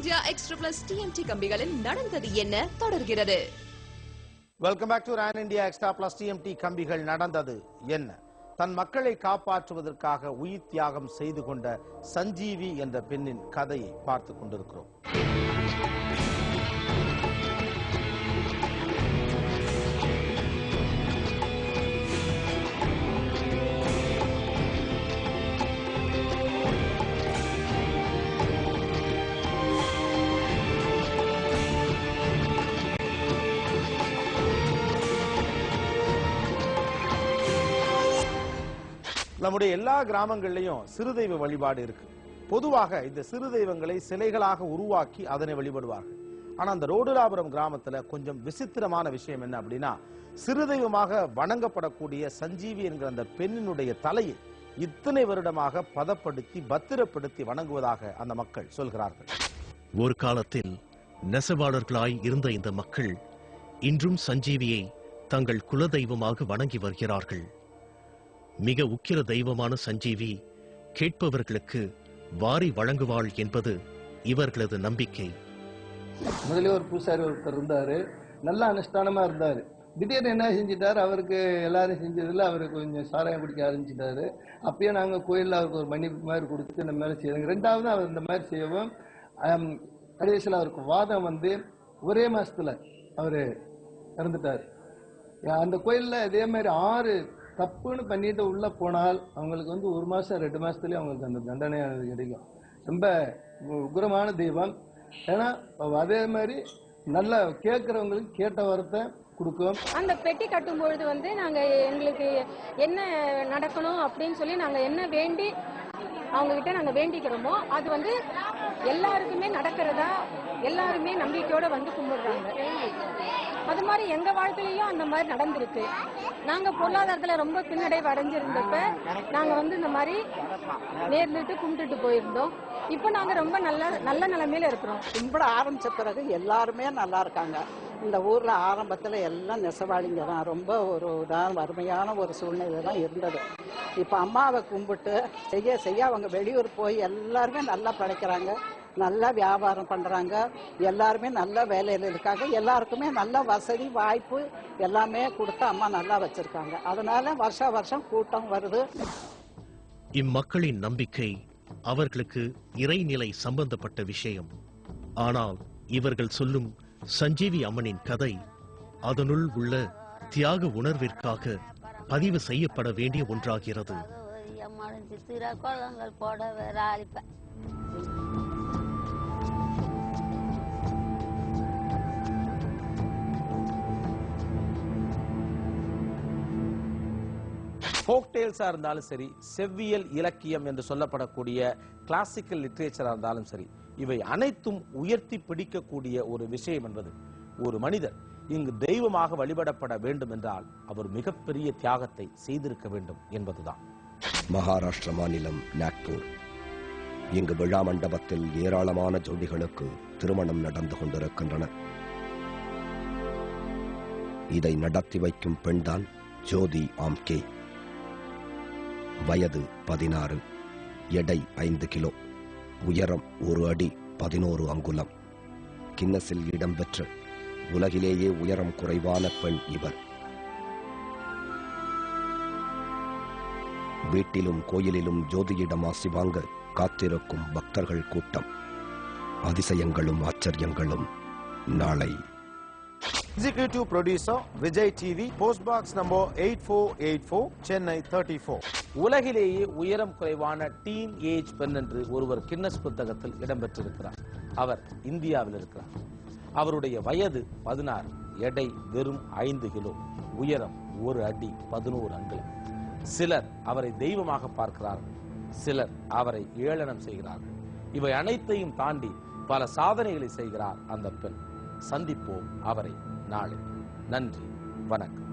India Extra Plus TMT கம்பிகளில் நடந்தது என்ன தொடர்கிறது. Welcome back to Ran India extra plus TMT கம்பிகள் நடந்தது என்ன. தன் மக்களை காப்பாற்றுவதற்காக உயிர் தியாகம் செய்து கொண்ட சஞ்சீவி என்ற பெண்ணின் கதையை பார்த்துக் கொண்டிருக்கிறோம். நம்முடைய எல்லா கிராமங்களிலும் சிறு தெய்வ வழிபாடு இருக்கு. பொதுவாக இந்த சிறு தெய்வங்களை சிலைகளாக உருவாக்கி அதனை வழிபடுவார்கள். ஆனா அந்த ரோடுலாபுரம் கிராமத்துல கொஞ்சம் விசித்திரமான விஷயம் என்ன அப்படின்னா, சிறு தெய்வமாக வணங்கப்படக்கூடிய சஞ்சீவி என்கிற அந்த பெண்ணினுடைய தலையை இத்தனை வருடமாக பதப்படுத்தி பத்திரப்படுத்தி வணங்குவதாக அந்த மக்கள் சொல்கிறார்கள். ஒரு காலத்தில் நெசவாளர்களாய் இருந்த இந்த மக்கள் இன்றும் சஞ்சீவியை தங்கள் குலதெய்வமாக வணங்கி வருகிறார்கள். மிக உக்கிர தெய்வமான சஞ்சீவி கேட்பவர்களுக்கு வாரி வழங்குவாள் என்பது இவர்களது நம்பிக்கை. முதலே ஒரு பூசாரி ஒருத்தர் இருந்தாரு, நல்லா அனுஷ்டானமா இருந்தாரு. திடீர்னு என்ன செஞ்சிட்டாரு, அவருக்கு எல்லாரும் செஞ்சதுல அவருக்கு கொஞ்சம் சாராயம் குடிக்க ஆரம்பிச்சிட்டாரு. அப்பயே நாங்க கோயில்ல அவருக்கு ஒரு மன்னிப்பு மாதிரி கொடுத்து இந்த மாதிரி செய்யறோம். ரெண்டாவது அவர் இந்த மாதிரி செய்யவும் கடைசியில் அவருக்கு வாதம் வந்து ஒரே மாசத்துல அவரு இறந்துட்டாரு. அந்த கோயில்ல இதே மாதிரி 6 தப்புன்னு பண்ணிட்டு உள்ள போனால் அவங்களுக்கு வந்து 1 மாசம் 2 மாசத்துலயே அவங்களுக்கு அந்த தண்டனையானது கிடைக்கும். ரொம்ப உக்ரமான தெய்வம். ஏன்னா அதே மாதிரி நல்லா கேட்கறவங்களுக்கு கேட்ட வார்த்தை கொடுக்கும். அந்த பெட்டி கட்டும் பொழுது வந்து நாங்க எங்களுக்கு என்ன நடக்கணும் அப்படின்னு சொல்லி நாங்க என்ன வேண்டி அவங்க கிட்ட நாங்க வேண்டிக்கிறோமோ அது வந்து எல்லாருக்குமே நடக்கிறதா எல்லாருமே நம்பிக்கையோட வந்து கும்பிடுறாங்க. அது மாதிரி எங்க வாழ்க்கையிலயும் அந்த மாதிரி நடந்திருக்கு. நாங்க பொருளாதாரத்துல ரொம்ப பின்னடைவு அடைஞ்சிருந்தப்ப நாங்க வந்து இந்த மாதிரி நேர்ந்துட்டு கும்பிட்டுட்டு போயிருந்தோம். இப்ப நாங்க ரொம்ப நல்ல நிலைமையில இருக்கிறோம். கும்பிட ஆரம்பிச்ச பிறகு எல்லாருமே நல்லா இருக்காங்க. இந்த ஊர்ல ஆரம்பத்துல எல்லாம் நெசவாளிங்க தான். ரொம்ப ஒரு வறுமையான ஒரு சூழ்நிலை தான் இருந்தது. இப்ப அம்மாவை கும்பிட்டு செய்ய அவங்க வெளியூர் போய் எல்லாருமே நல்லா படைக்கிறாங்க, நல்லா வியாபாரம் பண்றாங்க, எல்லாருமே நல்ல வேலையில இருக்காங்க. எல்லாருக்குமே நல்ல வசதி வாய்ப்பு எல்லாமே கொடுத்து அம்மா நல்லா வச்சிருக்காங்க. அதனால வருஷம் கூட்டம் வருது. இம்மக்களின் நம்பிக்கை அவர்களுக்கு இறைநிலை சம்பந்தப்பட்ட விஷயம். ஆனால் இவர்கள் சொல்லும் சஞ்சீவி அம்மனின் கதை அதனுள் உள்ள தியாக உணர்விற்காக பதிவு செய்யப்பட வேண்டிய ஒன்றாகிறது. ஃபோக் டேல்ஸா இருந்தாலும் சரி, செவ்வியல் இலக்கியம் என்று சொல்லப்படக்கூடிய கிளாசிக்கல் லிட்ரேச்சரா இருந்தாலும் சரி, இவை அனைத்தும் உயர்த்தி பிடிக்கக்கூடிய ஒரு விஷயம் என்பது, ஒரு மனிதர் இங்கு தெய்வமாக வழிபடப்பட வேண்டும் என்றால் அவர் மிகப்பெரிய தியாகத்தை செய்திருக்க வேண்டும் என்பதுதான். மகாராஷ்டிர மாநிலம் நாக்பூர். இங்கு விழா மண்டபத்தில் ஏராளமான ஜோடிகளுக்கு திருமணம் நடந்து கொண்டிருக்கின்றன. இதை நடத்தி வைக்கும் பெண்தான் ஜோதி ஆம்கே. வயது 16, எடை 5 கிலோ, உயரம் 1 அடி 11 அங்குலம். கின்னஸில் இடம்பெற்ற உலகிலேயே உயரம் குறைவான பெண் இவர். வீட்டிலும் கோயிலிலும் ஜோதியிடம் ஆசி வாங்க காத்திருக்கும் பக்தர்கள் கூட்டம். அதிசயங்களும் ஆச்சரியங்களும் நாளை. Executive producer Vijay TV, post box number 8484, Chennai 34. உலகிலேயே உயரம் குறைவான டீன் ஏஜ் பெண் என்று ஒருவர் கின்னஸ் புத்தகத்தில் இடம்பெற்றிருக்கிறார். அவர் இந்தியாவில் இருக்கிறார். அவருடைய வயது 16, எடை வெறும் 5 கிலோ, உயரம் 1 அடி 11 அங்குலம். சிலர் அவரை தெய்வமாக பார்க்கிறார்கள், சிலர் அவரை ஏளனம் செய்கிறார்கள். இவை அனைத்தையும் தாண்டி பல சாதனைகளை செய்கிறார் அந்த பெண். சந்திப்போம் அவரை நாளை. நன்றி, வணக்கம்.